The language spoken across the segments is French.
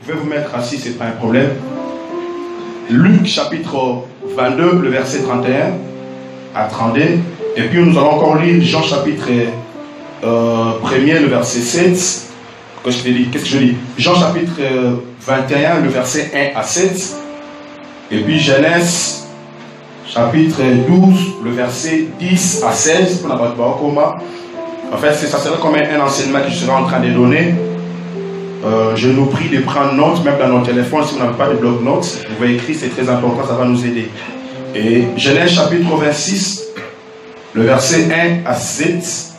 pouvez vous mettre assis, ce n'est pas un problème. Luc chapitre 22, le verset 31 à 32. Et puis nous allons encore lire Jean chapitre 1er, le verset 7. Qu'est-ce que je dis? Jean chapitre 21, le verset 1 à 7. Et puis Genèse chapitre 12, le verset 10 à 16. Pour la coma. En fait, ça serait comme un enseignement que je serai en train de donner. Je nous prie de prendre note, même dans nos téléphones, si vous n'avez pas de bloc-notes, vous pouvez écrire, c'est très important, ça va nous aider. Et Genèse chapitre 26, le verset 1 à 7.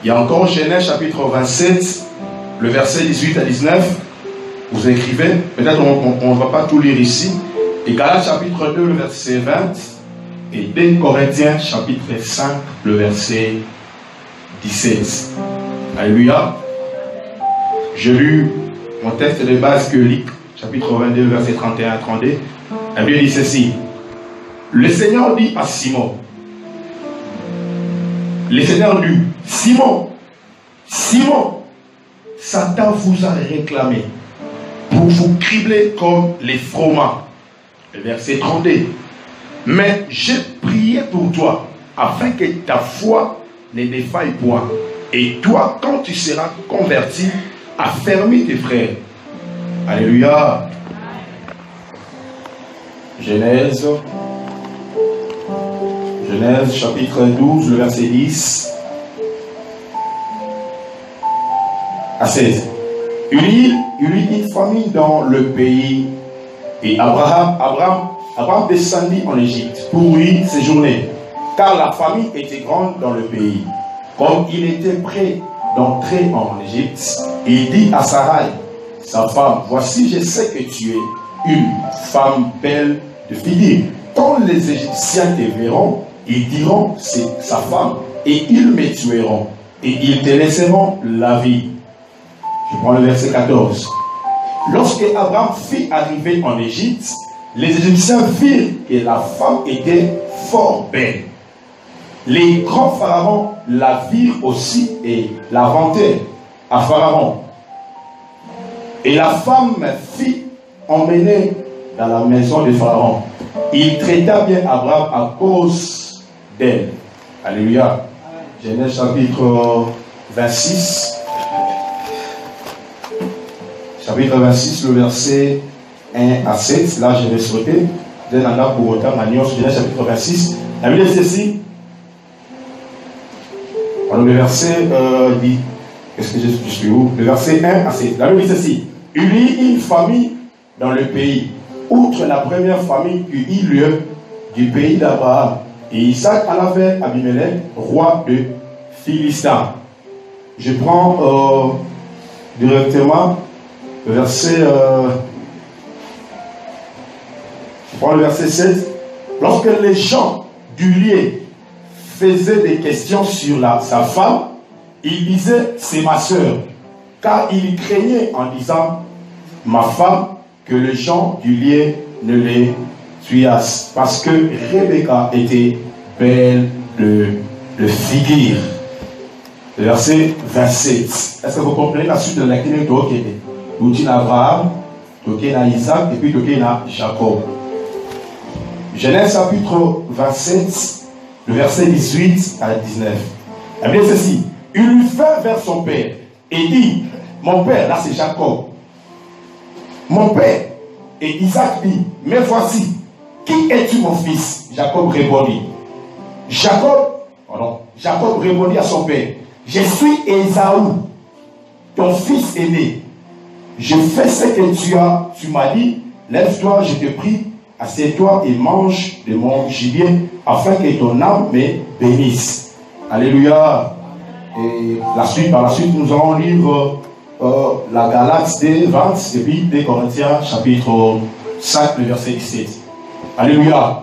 Il y a encore Genèse chapitre 27, le verset 18 à 19. Vous écrivez, peut-être on ne va pas tout lire ici. Et Galates chapitre 2, le verset 20. Et 2 Corinthiens chapitre 5, le verset 17. Alléluia. J'ai lu mon texte de base que Luc, chapitre 22, verset 31 à 32. La Bible dit ceci. Le Seigneur dit à Simon. Le Seigneur dit, Simon, Simon, Satan vous a réclamé pour vous cribler comme les fromages. Le verset 32. Mais j'ai prié pour toi, afin que ta foi ne défaille point. Et toi, quand tu seras converti, affermis tes frères. Alléluia. Genèse chapitre 12, le verset 10 à 16. Il y eut une famine dans le pays, et Abraham descendit en Égypte pour y séjourner, car la famine était grande dans le pays. Comme il était prêt d'entrer en Égypte, il dit à Sarai, sa femme, voici, je sais que tu es une femme belle de figure. Quand les Égyptiens te verront, ils diront, c'est sa femme, et ils me tueront, et ils te laisseront la vie. Je prends le verset 14. Lorsque Abraham fit arriver en Égypte, les Égyptiens virent que la femme était fort belle. Les grands pharaons la virent aussi et la vantèrent à Pharaon. Et la femme fit emmener dans la maison de Pharaon. Il traita bien Abraham à cause d'elle. Alléluia. Genèse chapitre 26. Chapitre 26, le verset 1 à 7. Là, je vais sauter. Genèse chapitre 26. La Bible dit ceci. Alors, le verset dit, est-ce que je suis où? Le verset 1 à 7. La Bible dit ceci. Il y eut une famille dans le pays, outre la première famille qui eut lieu du pays d'Abraham. Et Isaac en avait Abimelech, roi de Philistin. Je prends directement le verset, je prends le verset 7. Lorsque les gens du lieu faisaient des questions sur sa femme, il disait, c'est ma sœur. Car il craignait en disant, ma femme, que les gens du lieu ne les tuassent. Parce que Rebecca était belle de figure. Le verset 27. Est-ce que vous comprenez la suite de la ligne de Tokene? Tokene Abraham, Tokene Isaac, et puis Tokene Jacob. Genèse chapitre 27, le verset 18 à 19. La Bible dit ceci. Il lui vint vers son père et dit, mon père, là c'est Jacob, mon père. Et Isaac dit, mais voici, qui es-tu mon fils? Jacob répondit. Jacob répondit à son père, je suis Ésaü, ton fils aîné. Je fais ce que tu m'as dit, lève-toi, je te prie, assieds-toi et mange de mon gibier, afin que ton âme me bénisse. Alléluia. Et par la suite, nous allons lire la Galates des 20 et puis des Corinthiens chapitre 5, le verset 17. Alléluia.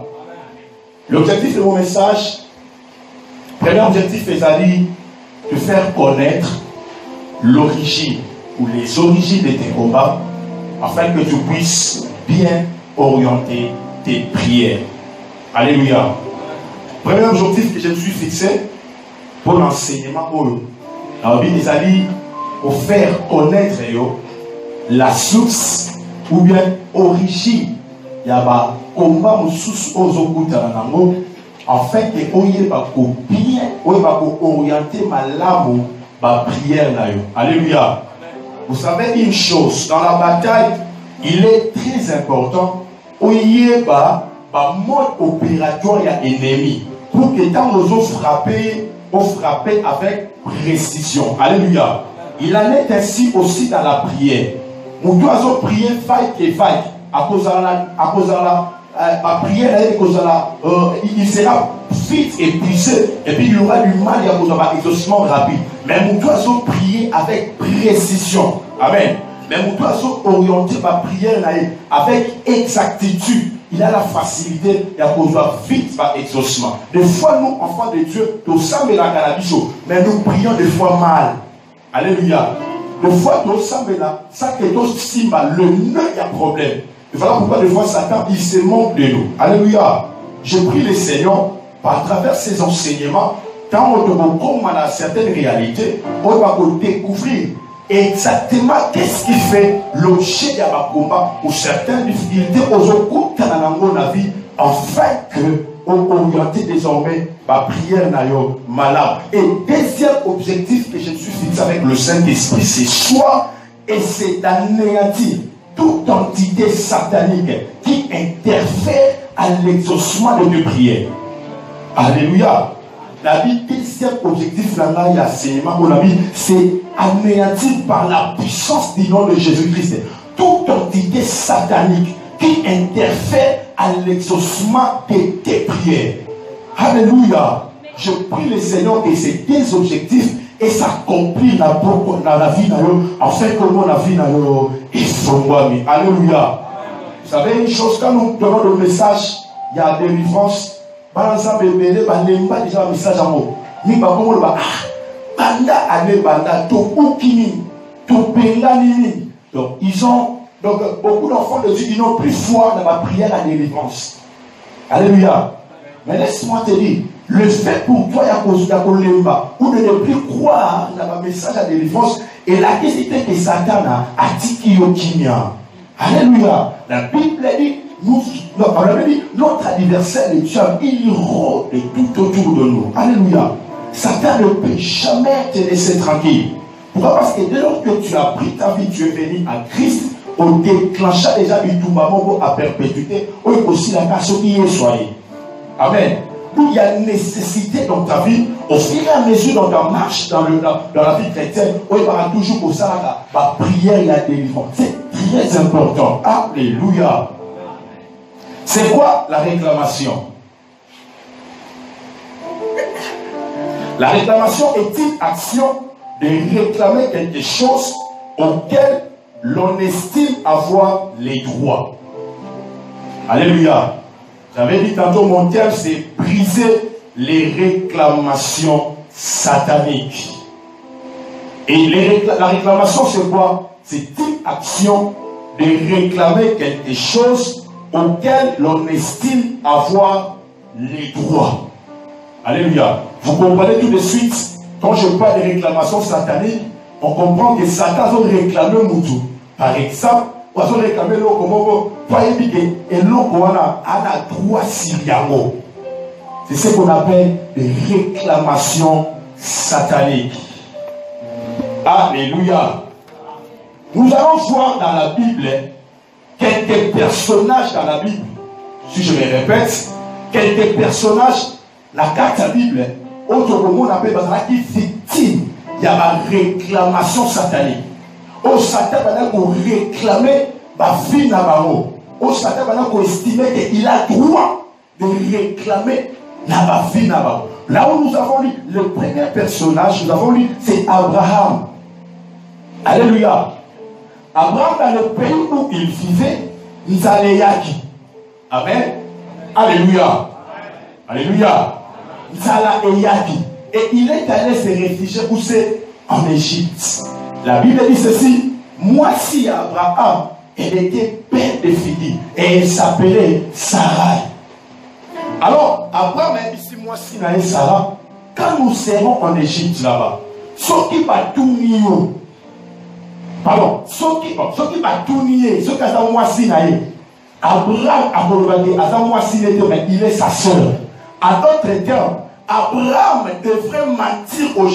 L'objectif de mon message, premier objectif est de faire connaître l'origine ou les origines de tes combats afin que tu puisses bien orienter tes prières. Alléluia. Premier objectif que je me suis fixé pour l'enseignement, la Bible dit pour faire connaître la source ou bien origine. Il y a un combat afin que vous bien orienter ma prière. Alléluia. Vous savez une chose, dans la bataille, il est très important qu'il y ait un mode opératoire ennemi pour que quand nous frapper avec précision. Alléluia. Il en est ainsi aussi dans la prière. Nous devons prier faille et faille. À cause de la prière, il sera vite épuisé et puis il y aura du mal à cause d'un exaucement rapide. Mais nous devons prier avec précision. Amen. Mais nous devons orienter ma prière avec exactitude. Il a la facilité à cause de vite par exaucement. Des fois, nous, enfants de Dieu, nous sommes la calabiso, mais nous prions des fois mal. Alléluia. Des fois, nous sommes là, ça que nous sommes le nœud, il y a problème. Et voilà pourquoi des fois Satan, il se moque de nous. Alléluia. Je prie le Seigneur, par travers ces enseignements, quand on tombe à certaines réalités, on va découvrir exactement qu'est-ce qui fait l'objet de la combat ou certaines difficultés aux occultes dans la vie, afin que on oriente désormais ma prière malade. Et deuxième objectif que je suis fixé avec le Saint-Esprit, c'est soit et c'est d'anéantir toute entité satanique qui interfère à l'exaucement de mes prières. Alléluia. La vie, deuxième objectif, c'est anéantir par la puissance du nom de Jésus-Christ toute entité satanique qui interfère à l'exaucement de tes prières. Alléluia. Je prie le Seigneur que ces deux objectifs et s'accomplissent dans la vie, afin que mon vie est fondée. Alléluia. Vous savez une chose, quand nous donnons le message, il y a des délivrance. Par exemple, déjà un message à moi. Donc, ils ont, beaucoup d'enfants de Dieu, ils n'ont plus foi dans ma prière à délivrance. Alléluia. Mais laisse-moi te dire, le fait pour toi, ou de ne plus croire dans ma message à délivrance, et la question que Satan a dit Alléluia. La Bible dit, notre adversaire, le diable, il rôde tout autour de nous. Alléluia. Satan ne peut jamais te laisser tranquille. Pourquoi? Parce que dès lors que tu as pris ta vie, tu es venu à Christ, on déclencha déjà du tout à perpétuité, ou aussi la nation qui est soignée. Amen. Où il y a nécessité dans ta vie, au fur et à mesure dans ta marche dans la vie chrétienne, où il y aura toujours pour ça la prière et la délivrance. C'est très important. Alléluia. C'est quoi la réclamation? La réclamation est une action de réclamer quelque chose auquel l'on estime avoir les droits. Alléluia. J'avais dit tantôt, mon terme, c'est briser les réclamations sataniques. Et la réclamation, c'est quoi? C'est une action de réclamer quelque chose auquel l'on estime avoir les droits. Alléluia. Vous comprenez tout de suite, quand je parle de réclamation satanique, on comprend que Satan a réclamé Moutou. Par exemple, on a réclamé l'eau comme et l'eau qu'on a droit syriano. C'est ce qu'on appelle des réclamations sataniques. Alléluia. Nous allons voir dans la Bible quelques personnages dans la Bible. Si je me répète, quelques personnages, la carte de la Bible, autre que on appelle qui victime, il y a la réclamation satanique. Au Satan va réclamer ma vie dans ma vie. Au Satan va estimer qu'il a droit de réclamer ma vie dans ma vie. Là où nous avons lu le premier personnage, nous avons lu, c'est Abraham. Alléluia. Abraham, dans le pays où il vivait, il allait Yaki. Amen. Alléluia. Alléluia. Il allait Yaki. Et il est allé se réfugier où c'est en Égypte. La Bible dit ceci. Moi, si Abraham, elle était père de filles et elle s'appelait Sarah. Alors, Abraham a dit, moi, si naïe Sarah, quand nous serons en Égypte là-bas, ce qui va tout mieux, Pardon, ceux qui va tout nier, ceux qui ont moi signé, Abraham a moi signé, mais il est sa soeur. En d'autres termes, Abraham devrait mentir aux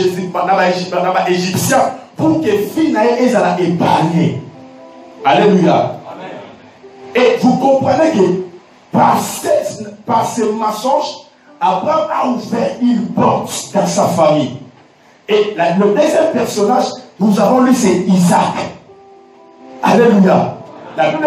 Égyptiens pour que finalement ils allaient épargner. Alléluia. Et vous comprenez que par ce mensonge, Abraham a ouvert une porte dans sa famille. Et le deuxième personnage, nous avons lu, c'est Isaac. Alléluia. La Bible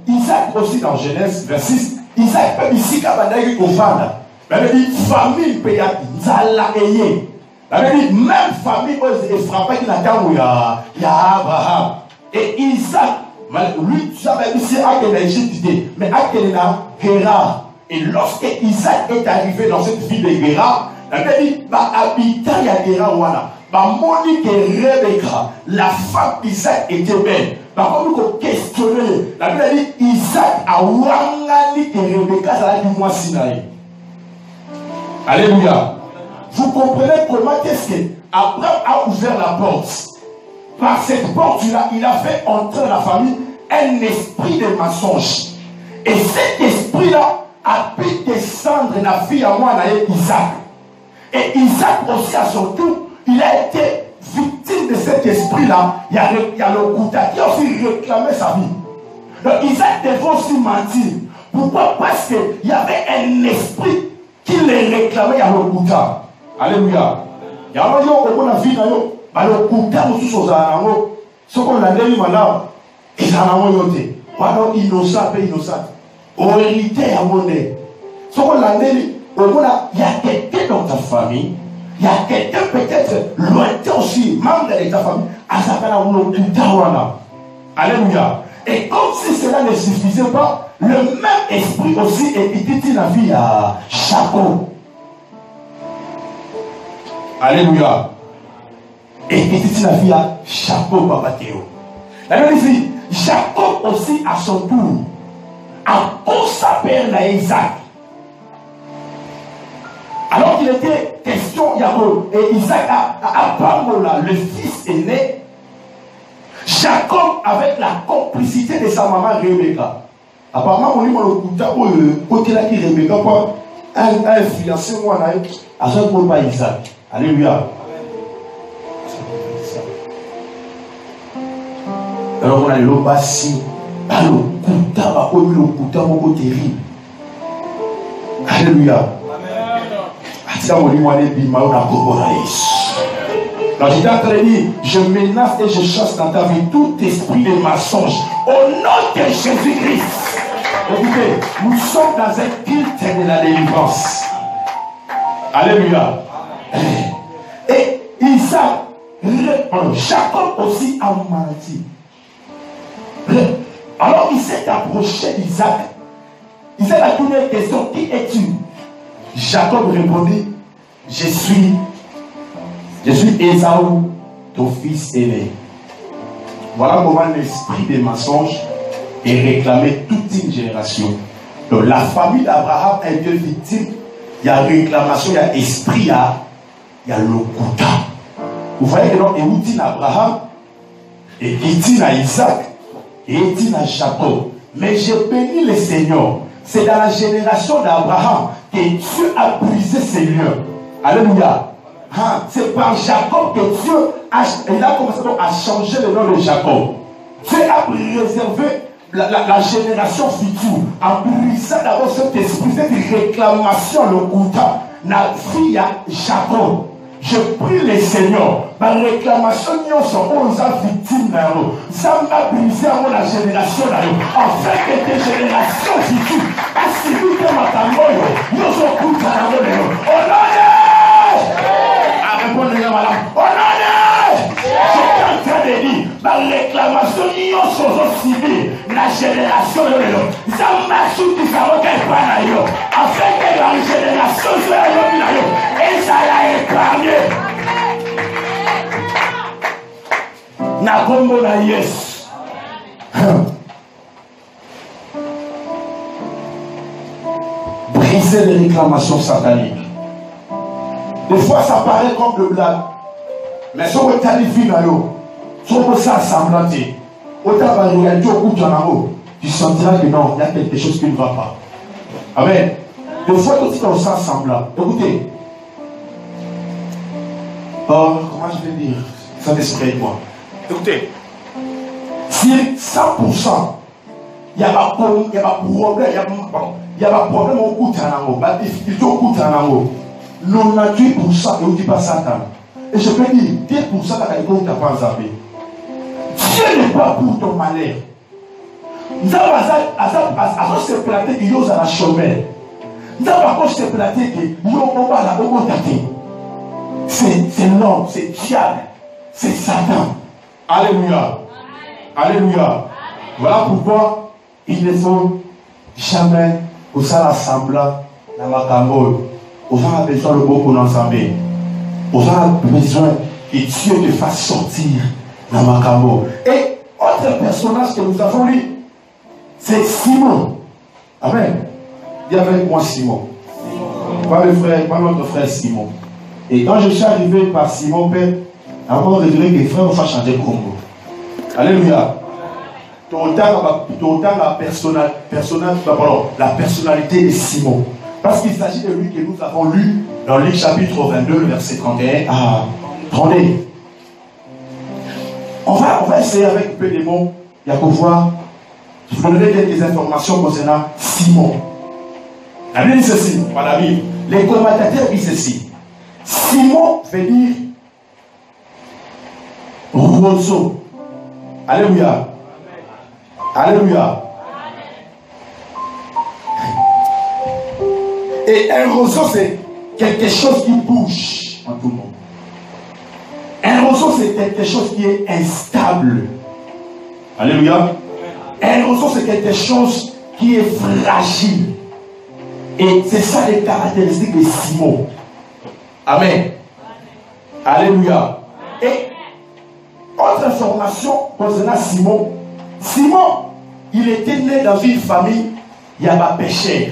dit, Isaac aussi dans Genèse 26, Isaac peut ici qu'Abadaï au Fanda. La Bible dit, famille peut y avoir Zala Eye. La Bible dit, même famille est frappée qui n'a qu'à où il y a Abraham. Et Isaac, lui, tu savais, ici, à quelle Égypte, mais à quelle Guérard. Et lorsque Isaac est arrivé dans cette ville de Guérard, la Bible dit, bah, habitant il y a Guérard, voilà. Bah, Monique et Rebecca, la femme d'Isaac était belle. Bah, comme nous questionner, la Bible dit, Isaac a Wangani et Rebecca, ça a dit moi Sinaï. Alléluia. Vous comprenez comment qu'est-ce que Abraham a ouvert la porte. Par cette porte-là, il a fait entrer dans la famille un esprit de mensonge. Et cet esprit-là a pu descendre la fille à moi, Isaac. Et Isaac aussi à son tour, il a été victime de cet esprit-là. Il y a le Kouta qui a aussi réclamé sa vie. Donc Isaac devait aussi mentir. Pourquoi? Parce qu'il y avait un esprit qui les réclamait à le Kouta. Alléluia. Il y a un moment où on a vu le Kouta aussi sur Zanamo. Ce qu'on a dit maintenant, et Zanamo yote. Pendant innocent, peu innocent. On hérité à mon nez. Ce qu'on a dit, il y a quelqu'un dans ta famille. Il y a quelqu'un peut-être lointain aussi, membre de ta famille, à Alléluia. Et comme si cela ne suffisait pas, le même esprit aussi était la vie à Jacob. Alléluia. Et était la vie à Jacob, Papa Théo. La Bible dit, Jacob aussi à son tour, à cause sa père Isaac. Alors qu'il était question, et Isaac a Bangola, le fils aîné, Jacob avec la complicité de sa maman Rebecca. Apparemment, on dit que côté là qui Rebecca, a influencé moi à ce moment Isaac. Alléluia. Alors on a le bassi, le Kouta, terrible. Alléluia. Alors j'étais en train de dire, je menace et je chasse dans ta vie tout esprit de mensonge au nom de Jésus-Christ. Écoutez, nous sommes dans un culte de la délivrance. Alléluia. Et Isaac, Jacob aussi a menti. Alors il s'est approché d'Isaac. Isaac a posé une question, qui es-tu? Jacob répondit, je suis Ésaü, ton fils aîné. Voilà comment l'esprit des mensonges est réclamé toute une génération. Donc la famille d'Abraham est bien victime. Il y a réclamation, il y a esprit, il y a le Kouta. Vous voyez que donc, il dit à Abraham, et il dit à Isaac, et il dit à Jacob. Mais je bénis le Seigneur. C'est dans la génération d'Abraham que Dieu a brisé ses liens. Alléluia. C'est par Jacob que Dieu a commencé à changer le nom de Jacob. Dieu a préservé la génération future en brisant d'abord cet esprit, cette réclamation, le Kouta, la fille à Jacob. Je prie les Seigneurs, ma réclamation, nous sommes victimes, ça m'a brisé à la génération, afin que tes générations futures, à celui que ma tamoyo, nous sommes Kouta, répondez-moi madame. J'étais en train de dire, la réclamation n'y a pas civil, la génération de l'homme. Ça m'a soutenu, ça m'a fait pas d'ailleurs. Afin que la génération soit l'homme d'ailleurs. Et ça l'a épargné. Na combo na yes. Briser les réclamations sataniques. Des fois, ça paraît comme le blague. Mais si on est allé vivre, Sur ça, semblant, tu sentiras que non, il y a quelque chose qui ne va pas. Amen. Des fois, tout est ça semblant. Écoutez. Oh, comment je vais dire? Ça m'esprit moi. Écoutez. Si 100%, il y a pas problème, il y a pas problème au coup de tanango, pas difficulté au coup de tanango. 98% et on dit pas Satan. Et je peux dire, 10% de la qualité n'a pas zappé. Dieu n'est pas pour ton malheur. Nous avons se planter que nous allons chômer. Nous avons se planter que nous allons la augmenter. C'est l'homme, c'est diable, c'est Satan. Alléluia. Alléluia. Voilà pourquoi il ne faut jamais que ça rassemble dans la cambo. On a besoin de beaucoup d'ensemble. On a besoin que Dieu te fasse sortir dans la cambo. Et autre personnage que nous avons lu, c'est Simon. Amen. Dis avec moi Simon. Pas le frère, pas notre frère Simon. Et quand je suis arrivé par Simon Père, avant de dire que les frères vont faire changer le Congo. Alléluia. La personnalité de Simon. Parce qu'il s'agit de lui que nous avons lu dans Luc chapitre 22, le verset 31 à 32. On va essayer avec un peu de mots. Il y a pour voir. Je vous donnerai quelques informations concernant Simon. La Bible dit ceci, par la Bible. Les commentateurs disent ceci. Simon veut dire roseau. Alléluia. Alléluia. Et un roseau, c'est quelque chose qui bouge en tout le monde. Un roseau, c'est quelque chose qui est instable. Alléluia. Un roseau, c'est quelque chose qui est fragile. Et c'est ça les caractéristiques de Simon. Amen. Alléluia. Et autre information concernant Simon. Simon, il était né dans une famille, il y a un pécheur,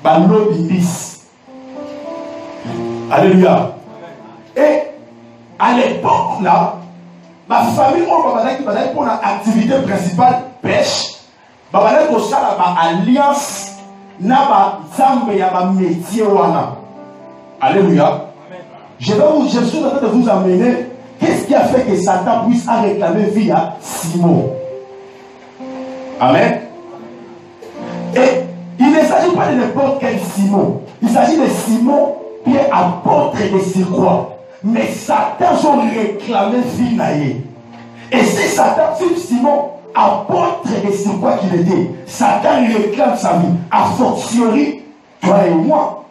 Balo Bibis. Alléluia. Et à l'époque là, ma famille, on va dire pour l'activité principale, pêche, on va dire que ça a une alliance, n'a pas métier. Alléluia. Je suis en train de vous amener. Qu'est-ce qui a fait que Satan puisse réclamer vie à Simon? Amen. Et il ne s'agit pas de n'importe quel Simon. Il s'agit de Simon qui est apôtre de ses croix. Mais Satan a réclamé vie naïe. Et si Satan, si Simon, apôtre de ses croix qu'il était, Satan réclame sa vie. A fortiori, toi et moi.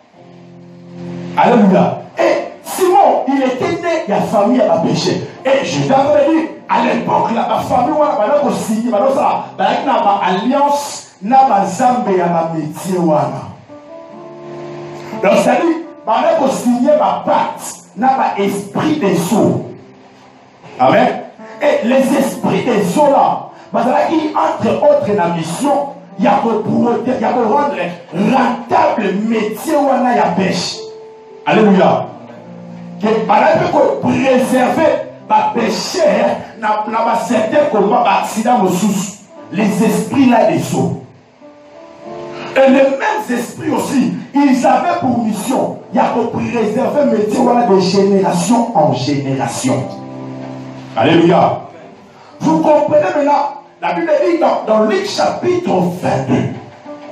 Alléluia. Et Simon, il était né, il y a famille à la péché. Et je t'avais dit, à l'époque, la famille, on a aussi, on a alliance, on a Zambé à la métier. Donc, c'est-à-dire, on a signé ma pacte, on a esprit des eaux. Amen. Et les esprits des eaux là, entre autres, la mission, il y a pour rendre rentable métier où on a la pêche. Alléluia. Que pour préserver ma péché, n'a pas certain comme accident au sous. Les esprits là des eaux. Et les mêmes esprits aussi, ils avaient pour mission, il y a pour préserver le métier de génération en génération. Alléluia. Vous comprenez maintenant, la Bible dit dans Luc chapitre 22,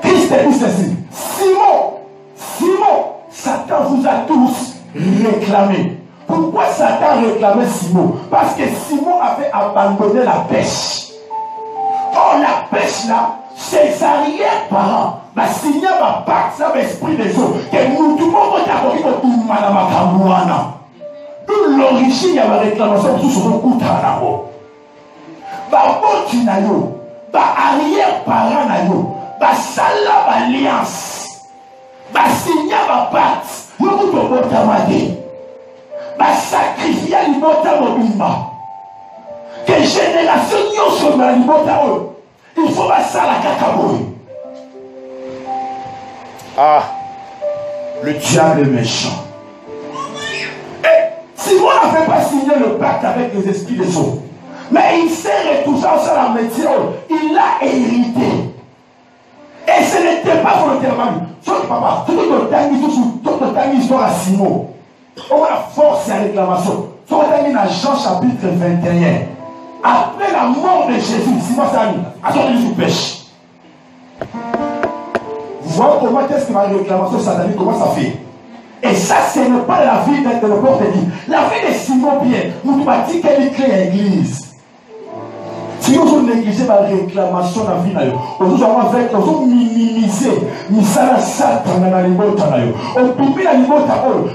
Christ dit ceci. Simon, Satan vous a tous réclamé. Pourquoi Satan réclamait Simon? Parce que Simon avait abandonné la pêche. Or, la pêche là, ses arrière-parents, ma signé ma pacte, ça l'esprit des eaux, que nous tout le monde a tout madame. D'où l'origine, il y a la réclamation tout sur le coup d'anamo. Ba boti na yo, ba arrière-parents na yo, ba sala ba alliance, ba signé ma pacte, yo tout le monde a madé. Va sacrifier l'imota mobimba. Que génération n'y soit dans l'imota. Il faut pas ça la cacaboue. Ah, le diable est méchant. Et Simon n'avait pas signé le pacte avec les esprits des eaux. Mais il s'est retrouvé sur la métier. Il a hérité. Et ce n'était pas volontairement. Sauf papa, tout le temps, histoire à Simon. On a force et la réclamation. Sur le termine à Jean chapitre 21. Après la mort de Jésus, Simon Samy, attendez du pêche. Vous voyez comment est-ce que ma réclamation satanique, comment ça fait? Et ça, ce n'est pas la vie de n'importe qui. La vie de Simon Pierre, nous m'a dit qu'elle crée l'église. Si nous négligez la réclamation de la vie, nous avons minimisé, nous allons s'attendre dans les mots. On peut la limite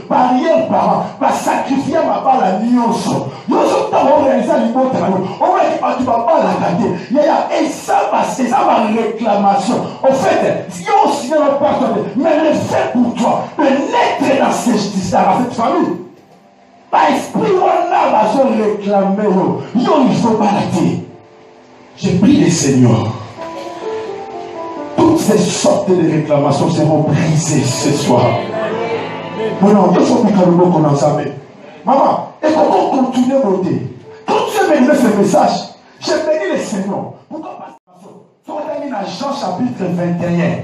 barrière par sacrifier ma part la nuance. Nous avons réalisé la limite. On va dire que tu ne vas pas la garder. Et ça, c'est ça ma réclamation. En fait, si on signe le pardon, mais le fait pour toi de naître dans cette famille. Par esprit, on a réclamé. Il faut pas la dire. J'ai pris les seigneurs. Toutes ces sortes de réclamations seront brisées ce soir. Maintenant, il faut que nous commençons. Maman, et comment on continue à voter? Quand tu me donnes ce message, j'ai béni les seigneurs. Pourquoi pas? Sur le termine à Jean chapitre 21.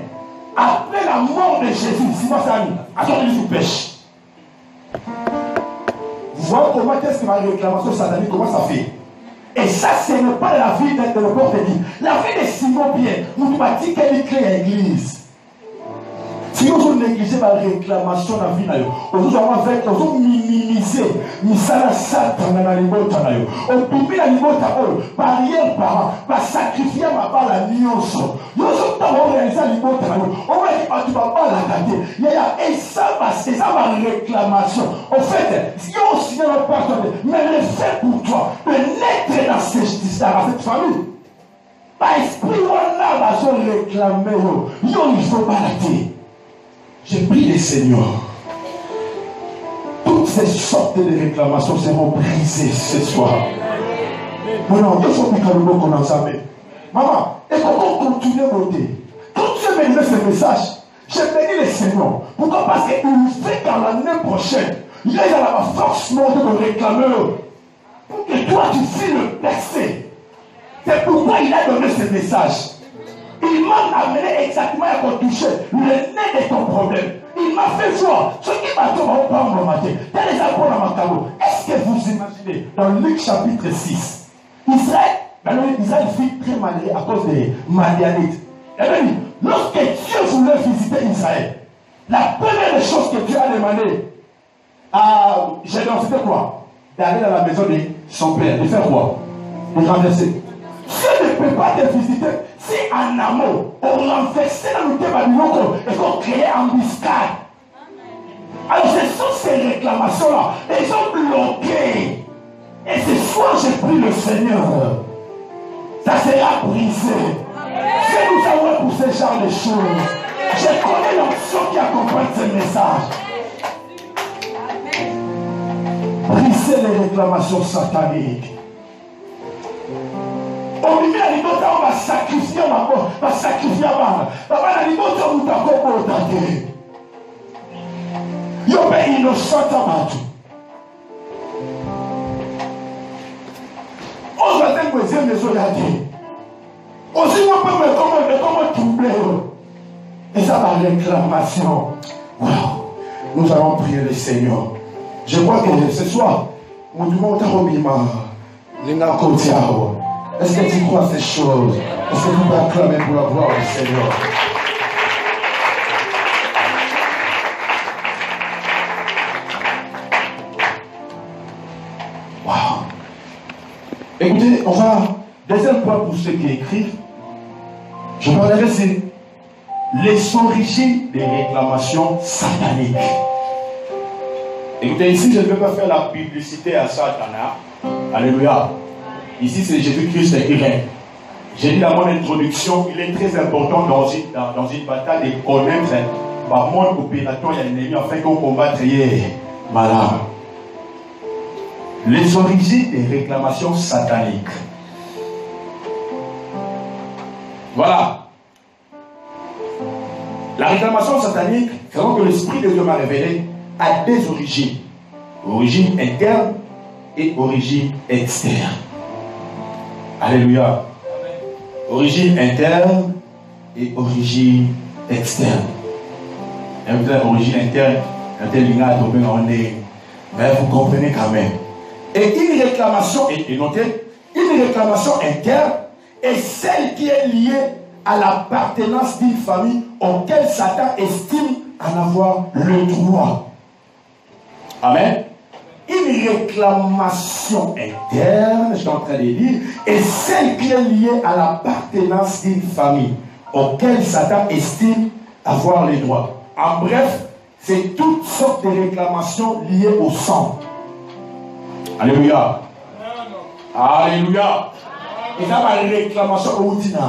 Après la mort de Jésus, Simon Samy, attendez du pêche. Vous voyez comment est-ce que ma réclamation satanique, comment ça fait? Et ça, ce n'est pas la vie de n'importe qui. La vie de Simon Pierre, nous m'a dit qu'elle crée l'église. Si nous négligez la réclamation de la vie, nous avons minimisé, nous allons s'attendre dans les mots. On peut la limite barrière par sacrifier ma part la nuance. Nous avons réalisé la limite. On va dire que tu ne vas pas la garder. Et ça, c'est ça ma réclamation. En fait, si on signe le pardon, mais le fait pour toi de naître dans cette famille. Par esprit, on a réclamé. Il faut pas la dire. J'ai pris les seigneurs. Toutes ces sortes de réclamations seront brisées ce soir. Maintenant, il faut que nous commençons. Maman, et comment on continue à voter? Quand tu me donnes ce message, j'ai béni les seigneurs. Pourquoi? Parce qu'il fait qu'à l'année prochaine, il y a la force monte de réclamer. Pour que toi, tu files le percé. C'est pourquoi il a donné ce message. Il m'a amené exactement à toucher le nez de ton problème. Il m'a fait voir ce qui m'a dit au pas en matin. Dans les apôtres à Macao. Est-ce que vous imaginez dans Luc chapitre 6, Israël fit très malheureux à cause des Madianites. Et bien, lorsque Dieu voulait visiter Israël, la première chose que Dieu a demandé à Gédéon, c'était quoi? D'aller dans la maison de son père. De faire quoi? De renverser. Dieu ne peut pas te visiter si en amont, on renversait dans le Babylone et qu'on créait embuscade. Alors ce sont ces réclamations-là. Elles sont bloquées. Et ce soir, j'ai pris le Seigneur. Ça sera brisé. Que nous avons pour ce genre de choses. Je connais l'option qui accompagne ce message. Briser les réclamations sataniques. On va sacrifier ma mort, on va sacrifier ma mort. Papa, la limite, on va sacrifier. Yo be innocent abantu. On va dire que c'est mes soldats. Aussi, on peut me comment troubler. Et ça va réclamation. Wow. Nous allons prier le Seigneur. Je crois que ce soir, on demande à Robima, Linga Kotiao. Est-ce que tu crois ces choses? Est-ce que tu peux acclamer pour la gloire du Seigneur? Wow. Écoutez, on va, deuxième point pour ceux qui écrivent, je parlerai c'est les origines des réclamations sataniques. Écoutez, ici je ne vais pas faire la publicité à Satan. Alléluia. Ici, c'est Jésus-Christ qui règne. J'ai dit dans mon introduction, il est très important dans une bataille de connaître par mon opérateur et l'ennemi afin qu'on combatte malade. Les origines des réclamations sataniques. Voilà. La réclamation satanique, c'est ce que l'Esprit de Dieu m'a révélé, a deux origines. Origine interne et origine externe. Alléluia. Origine interne et origine externe. Origine interne, mais vous comprenez quand même. Et une réclamation, et notez, une réclamation interne est celle qui est liée à l'appartenance d'une famille auquel Satan estime en avoir le droit. Amen. Une réclamation interne, je suis en train de dire, est celle qui est liée à l'appartenance d'une famille auquel Satan estime avoir les droits. En bref, c'est toutes sortes de réclamations liées au sang. Alléluia. Alléluia. Et ça va réclamation au dîner.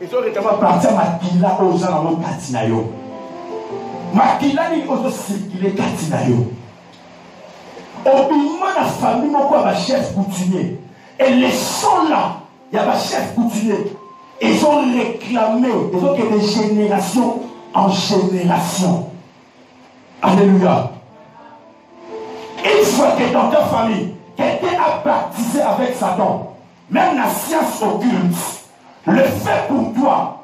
Et ça va partir Makila aux gens dans le Katinayo. Makila n'est pas circuler Katinayo. Au moment de la famille, il y a un chef coutumier. Et les sont là, il y a un chef coutumier. Ils ont réclamé, ils ont que de génération en génération. Alléluia. Une fois que dans ta famille, quelqu'un a baptisé avec Satan, même la science occulte, le fait pour toi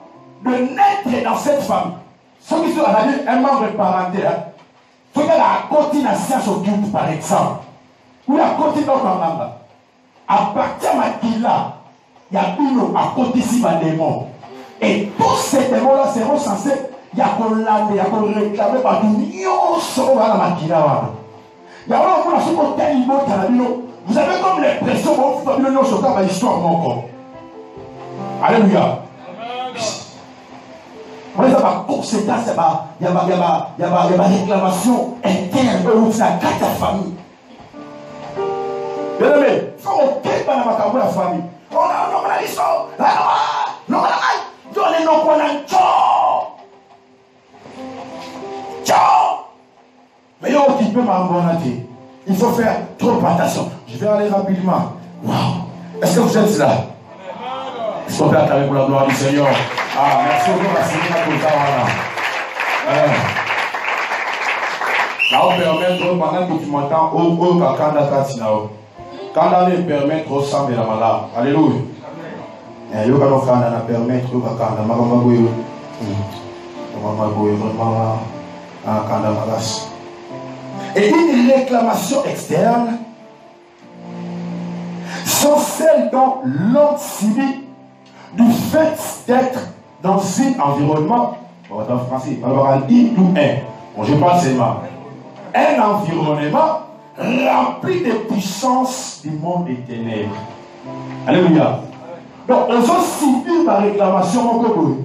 de naître dans cette famille, ceux qui sont un membre parental, ceux qui ont à côté de la science occulte par exemple, ou à côté de notre membre, à partir de là, il y a une à côté ici des démons. Et tous ces démons-là seront censés, il y a qu'on l'a, il y a qu'on réclamer par tout le monde. Il y a un vous avez comme l'impression que vous avez sur ta histoire encore. Alléluia. Il y a conséquence, il y a réclamation interne où c'est la carte de la famille. Bien aimé, il faut qu'on la famille. On a l'histoire. Non, mais il faut faire trop attention. Je vais aller rapidement. Wow. Est-ce que vous êtes là? Est-ce qu'on peut acclamer pour la gloire du Seigneur? Ah, merci beaucoup, la Seigneur, pour ça. Là, on permet, pendant que tu m'entends, au Kakanda Katinao. Quand on est permettre au sang de la malade. Alléluia. Et yo quand on fait permettre au Kakanda, Magamagouyo. Magamagouyo, vraiment, Kanda Magas. Et une réclamation externe sont celles dont l'homme subit du fait d'être dans un environnement, en français, alors un I ou un. Bon, je parle seulement. Un environnement rempli de puissance du monde des ténèbres. Alléluia. Donc, on a subi la réclamation, mon coco.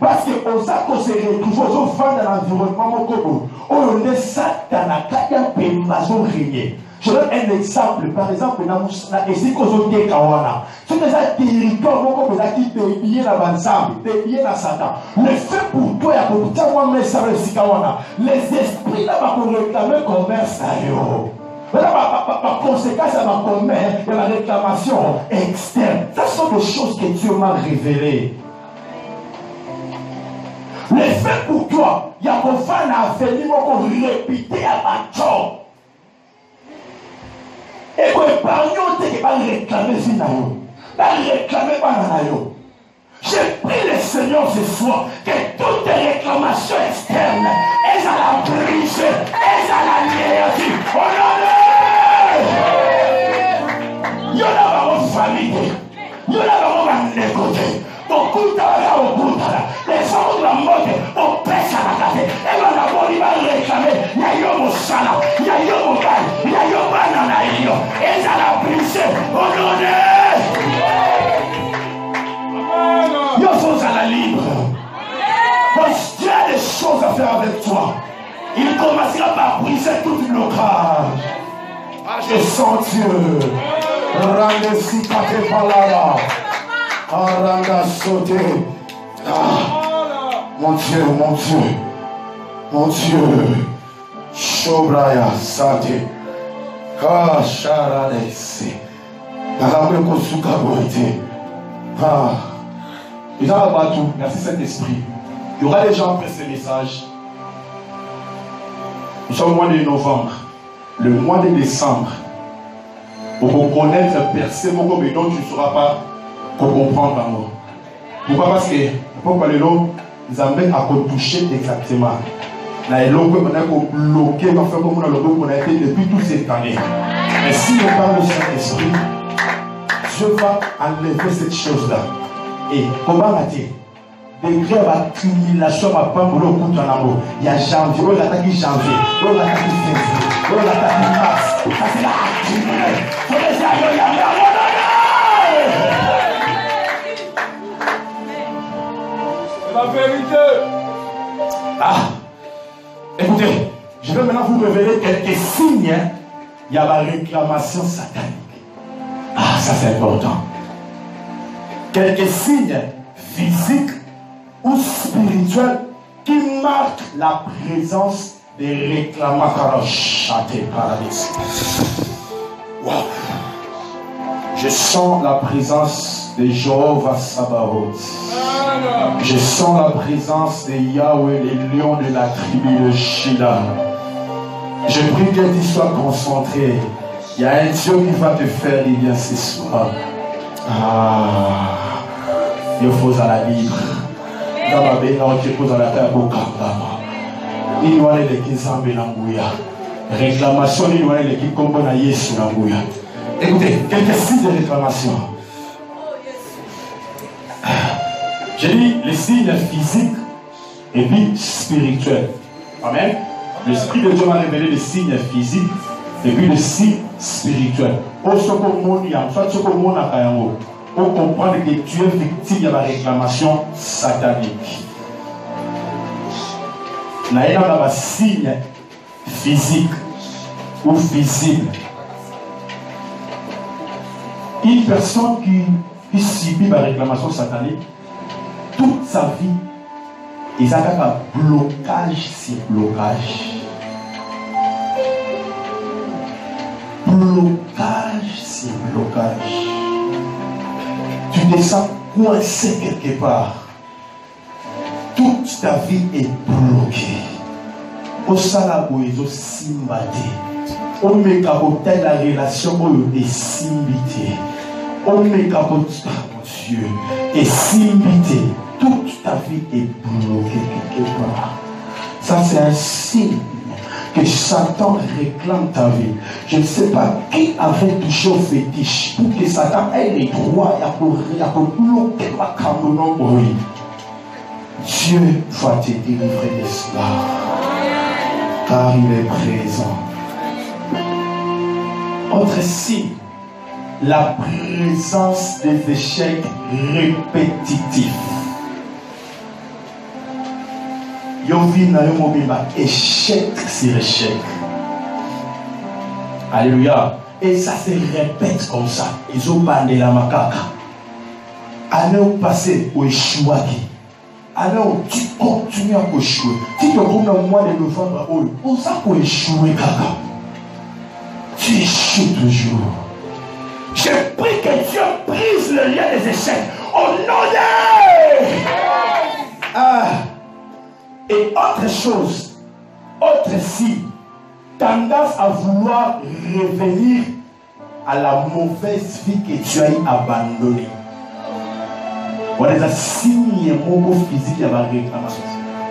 Parce que on s'est retrouvé aux enfants dans l'environnement, mon coco. On est Satan à Kaya Pembazo Régné. Je donne un exemple. Par exemple, dans ici, qu'on a dit Kawana. C'est des territoires, mon coco, qui payent la ensemble, payent la Satan. Le fait pour toi, il y a beaucoup de gens qui Kawana. Les esprits là, vont réclamer commerce à eux. Par conséquent, ça va commettre de la réclamation externe. Ce sont des choses que Dieu m'a révélées. Les faits pour toi, il y a qu'on fait un avenir qu'on répéter à ma job. Et qu'on épargne, on va réclamer finalement. Va réclamer finalement. J'ai pris le Seigneur ce soir que toutes les réclamations externes, elles à la brise, elles à la négative. Oh non, il y en a une famille, il y en a un négocié. Beaucoup de les gens de la mode, on pèse à la tête. Et on a beau réclamer, il y a eu mon salam, il y a eu mon bail, il y a eu mon banana, et ça l'a brisé. Oh non, il faut à la libre. Parce qu'il y a des choses à faire avec toi. Il commencera par briser toute blocage. Ah, je sens Dieu. Rande si kate palala. Aranda sauté. Mon Dieu, mon Dieu. Mon Dieu. Shobraya sate. Ah, charadesi. Alambre kosuka boite. Ah. Et dans la bateau, merci Saint-Esprit. Il y aura des gens après ce message. Nous sommes au mois de novembre. Le mois de décembre. Pour qu'on connaisse percer mon mais dont tu ne sauras pas Pour comprendre l'amour. Pourquoi? Parce que pourquoi les lots, ils amènent à toucher exactement. Là, les lots, on a bloqué, on a fait comme on a le on a été depuis toutes ces années. Mais si on parle du Saint-Esprit, Dieu va enlever cette chose-là. Et comment va-t-il? Degré d'accumulation à pas pour le coup de l'amour. Il y a janvier, on attaque janvier, on attaque février, on attaque mars. Ça c'est là. La vérité. Ah, écoutez, je vais maintenant vous révéler quelques signes. Il y a la réclamation satanique. Ah, ça c'est important. Quelques signes physiques ou spirituels qui marquent la présence des réclamateurs chantés paradis. Wow. Je sens la présence de Jéhovah Sabaoth. Je sens la présence de Yahweh, les lions de la tribu de Shila. Je prie que tu sois concentré. Il y a un Dieu qui va te faire du bien ce soir. Ah, il faut à la libre. Dans ma bénédiction, tu poses à la terre pour Kambama. Il doit aller les Kizambe Nangouya. Réclamation, il doit aller les Kikombona Yesu Nangouya. Écoutez, quelques signes de réclamation. J'ai dit les signes physiques et puis spirituels. Amen. L'Esprit de Dieu m'a révélé les signes physiques et puis les signes spirituels. Au secours, soit ce que mon akayango, on comprend que tu es victime de la réclamation satanique. Il y a un signe physique ou visible. Une personne qui subit la réclamation satanique, toute sa vie, il a un blocage sur blocage. Blocage sur blocage. Tu te sens coincé quelque part. Toute ta vie est bloquée. Au salabo, ils ont simbadé. Au mécapoté, la relation est simbité. Au mécapoté, mon Dieu, est simbité. Toute ta vie est bloquée quelque part. Ça, c'est un signe que Satan réclame ta vie. Je ne sais pas qui avait touché au fétiche pour que Satan ait les droits à bloquer ma cameron pour lui. Dieu va te délivrer de cela. Car il est présent. Autre signe, la présence des échecs répétitifs. Échec sur échec. Alléluia. Et ça se répète comme ça. Ils ont bandé la macaque. Année au passé, au échouaki. Année où tu continues à échouer. Si tu comprends le mois de novembre, on sait pour échouer, caca. Tu échoues toujours. Je prie que Dieu brise le lien des échecs. Au nom de... Ah. Et autre chose, autre signe, tendance à vouloir revenir à la mauvaise vie que tu as abandonnée. Voilà un signe physique à la réclamation.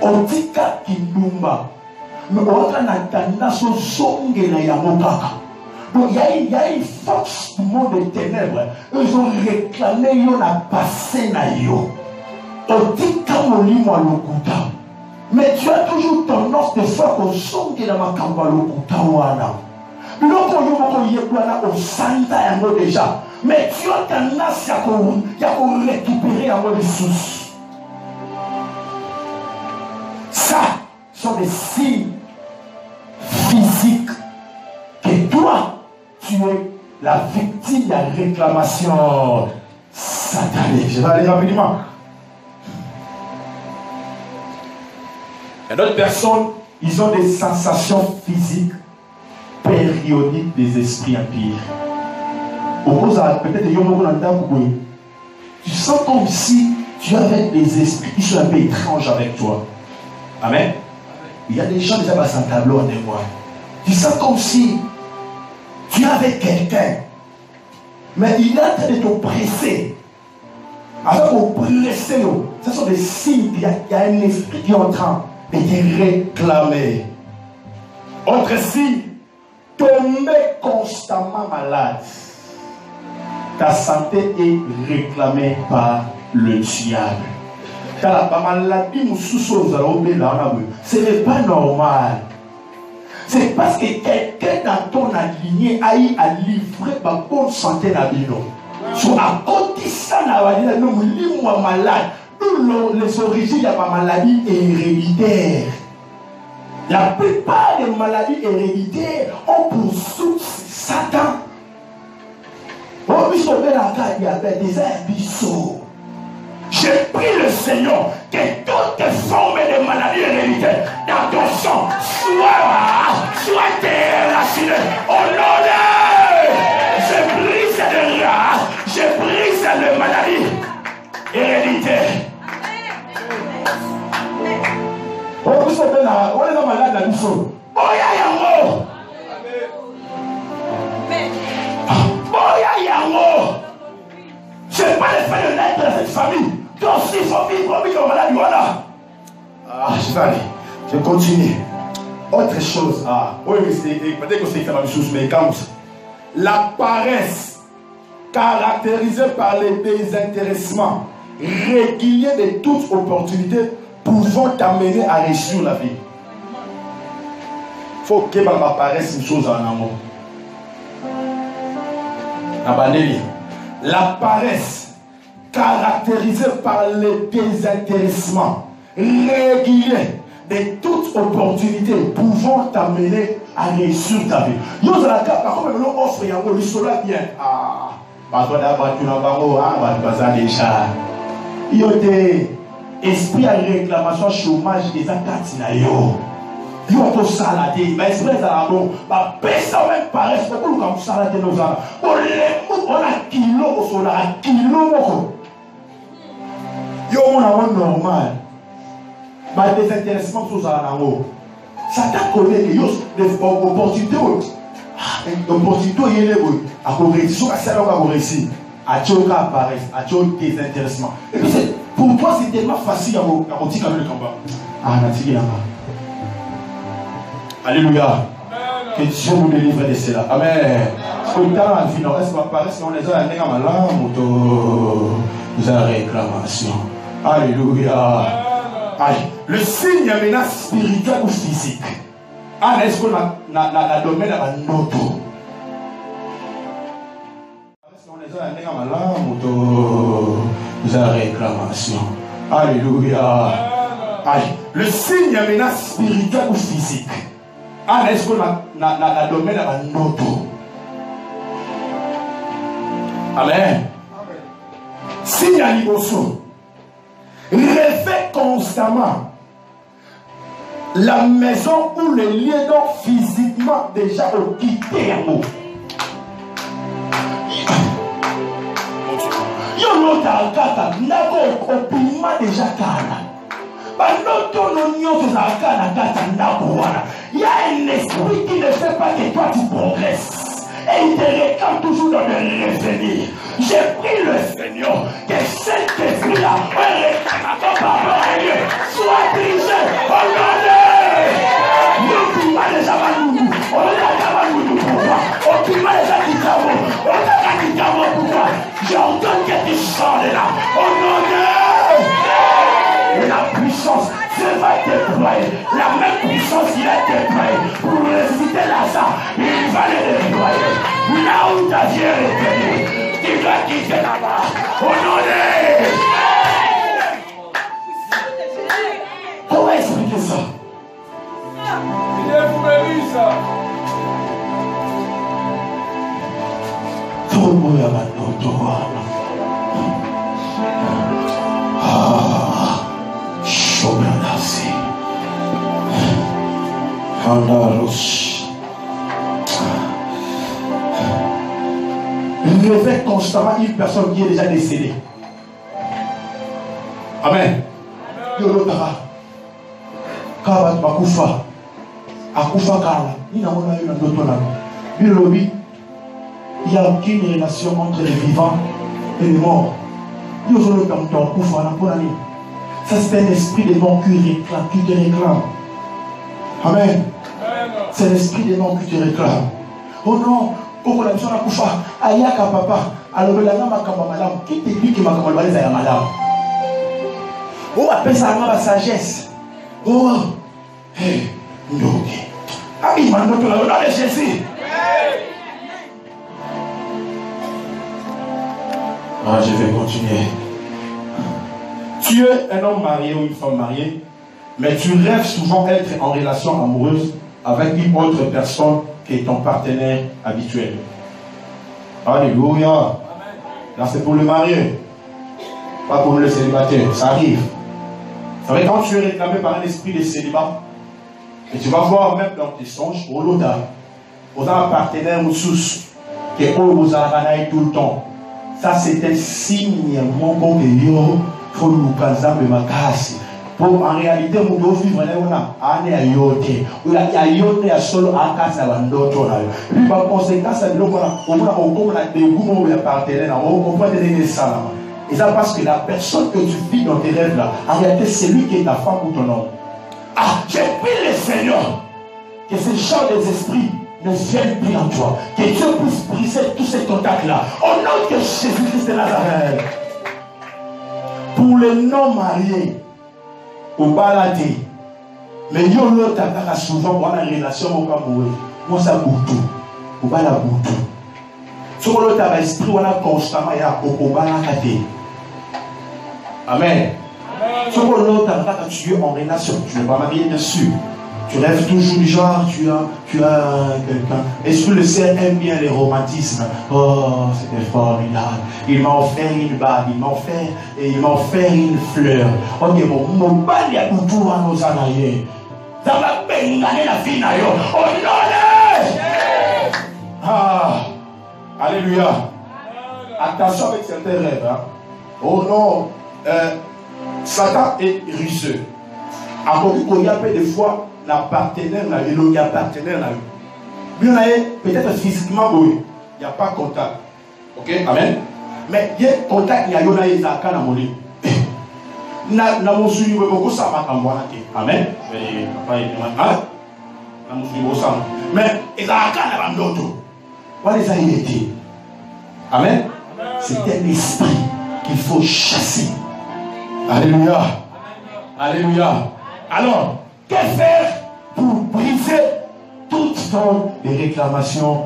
On dit qu'il numba, mais on a une tendance au zongue na yamokaka. Donc il y a une force du monde des ténèbres. Ils ont réclamé, ils ont passé na yo. On dit qu'on lit moi le couteau. Mais tu as toujours tendance de faire qu'on sonne que dans ma campagne déjà. Mais tu as tendance à récupérer à moi les sources. Ça sont des signes physiques que toi, tu es la victime de la réclamation satanique. Je vais aller rapidement. Et d'autres personnes, ils ont des sensations physiques périodiques des esprits impurs. Peut-être tu sens comme si tu avais des esprits qui sont un peu étranges avec toi. Amen. Il y a des gens déjà dans un tableau en moi. Tu sens comme si tu avais quelqu'un, mais il est en train de t'oppresser. Avec vous blesser, ce sont des signes qu'il y a un esprit qui est en train de te réclamer. Autre signe, tomber constamment malade. Ta santé est réclamée par le diable. Car la maladie nous ce n'est pas normal. C'est parce que quelqu'un dans ton lignée a eu à livrer ma bonne santé na bino. Soit à côté ça nous malade. Nous les origines de la maladie héréditaire. La plupart des maladies héréditaires ont pour source Satan. J'ai pris le Seigneur que toutes formes de maladies héréditaires dans ton sang soient déracinées. Au nom de je brise les maladies héréditaires. On est malade la mission. C'est pas le fait de naître dans cette famille. Donc s'il faut vivre comme malade, voilà. Je vais aller. Je continue. Autre chose. Oui, peut-être que c'est la même chose, mais comme ça. La paresse, caractérisée par les désintéressements réguliers de toute opportunité pouvant t'amener à réussir la vie. Il faut que la paresse une chose en amour. La paresse, caractérisée par le désintéressement régulier de toute opportunité pouvant t'amener à réussir ta vie. Nous allons par contre nous offrir un cela bien. Il y a des esprits à réclamation chômage des attaques. Il y a des salades, mais esprit à bon, personne même paresse pour comme salade nos âmes. On a kilo, on a kilo. Il y a un normal. Mais désintéressement sur ça en haut. Satan connaît que des opportunités. L'opportunité il est à corriger. À celle où on réussit, à tchoka apparaît, à tchoka désintéressement. Et puis pour toi c'est tellement facile à retirer le combat. Nathalie là-bas. Alléluia. Que Dieu nous délivre de cela. Amen. Parce que dans la vie, est-ce qu'on apparaît si on les a amenés à ma langue ou nous avons réclamation. Alléluia. Le signe est maintenant spirituel ou physique. Est-ce qu'on a domaine à notre est-ce qu'on les a amenés à ma langue ou nous avons réclamation. Alléluia. Le signe est maintenant spirituel ou physique. Est-ce qu'on a domaine à notre Amen. Signe à l'imotion. Rêvez constamment la maison où les liens donc physiquement déjà ont quitté un mot. Yo l'autre kata nako opima déjà kana. Banoto no nyoto za kana kata nako wana. Il y a un esprit qui ne fait pas que toi tu progresses. Et il te réclame toujours dans le revenir. J'ai pris le Seigneur, que cet esprit-là, un réclamateur par rapport à Dieu, soit brisé au nom de nous. Pas les Avanou, on a Avanou pourquoi? On pima les Akitamo, on a Akitamo pourquoi? J'entends que tu sors de là, au nom de la puissance. Dieu va déployer la même puissance qu'il a déployée pour réciter Lazare. Il va le déployer. Là où ta vie est retenue, tu dois quitter là-bas. Au nom de... Comment expliquer ça? Il est fouillé ça. Tout le monde a maintenant. Sobranasi Andaros réveille constamment une personne qui est déjà décédée. Amen. Yolotara Kabat Bakufa Akufa Kala Inaona Yuna Dotona Bilobi. Il n'y a aucune relation entre les vivants et les morts. Ça c'est un esprit de non qui te réclame. Amen. C'est l'esprit de non qui te réclame. Oh non, quand la mission a couché, ayaka papa, alors la maman makamba madame, qui te dit que makamba baleza ya madame? Oh appelle ça la sagesse. Oh, hey, non. Ah il m'a donné le nom de Jésus. Ah, je vais continuer. Tu es un homme marié ou une femme mariée, mais tu rêves souvent être en relation amoureuse avec une autre personne qui est ton partenaire habituel. Alléluia. Là, c'est pour le marié, pas pour le célibataire. Ça arrive. Vous savez, quand tu es réclamé par un esprit de célibat, et tu vas voir même dans tes songes, au loda, vous avez un partenaire ou sous, qui est au vous avez tout le temps. Ça, c'est un signe, mon bon que yo, faut nous casser ma casse. Pour en réalité, nous devons vivre là, on est à yote. Il y a yote à solo à casse à l'endroit. Puis par conséquent, ça veut dire qu'on a des goûts de partenaires, on comprend des ça. Et ça parce que la personne que tu vis dans tes rêves là, en réalité, c'est lui qui est ta femme ou ton homme. Ah, j'ai pris le Seigneur, que ce genre des esprits ne viennent plus en toi. Que Dieu puisse briser tous ces contacts-là. Au nom de Jésus-Christ de Nazareth. Pour les non-mariés, au baladé, mais il y a l'autre qui souvent pour la relation au Cameroun. Moi, ça boutou. Au baladé boutou. Sur l'autre esprit, on a constamment au baladé. Amen. Sur l'autre, tu es en relation. Tu n'es pas marié dessus. Tu rêves toujours du genre, tu as quelqu'un. Est-ce que le ciel aime bien les romantismes? Oh, c'était formidable. Il m'a offert une bague, il m'a offert une fleur. Ok, bon, mon bague, il y a tout à nos anaïs. Ça va payer la vie, naïo. Oh non! Ah, alléluia. Attention avec certains rêves. Hein. Oh non, Satan est ruseux. À côté qu'il y a des fois, la partenaire, il y a partenaire là. Peut-être physiquement, oui. Il n'y a pas contact. Ok, amen. Mais il y a contact, il y a des accords dans mon lit. Amen. Mais il y a un autre. Amen. C'est un esprit qu'il faut chasser. Alléluia. Alléluia. Alors, que faire pour briser toutes formes de réclamations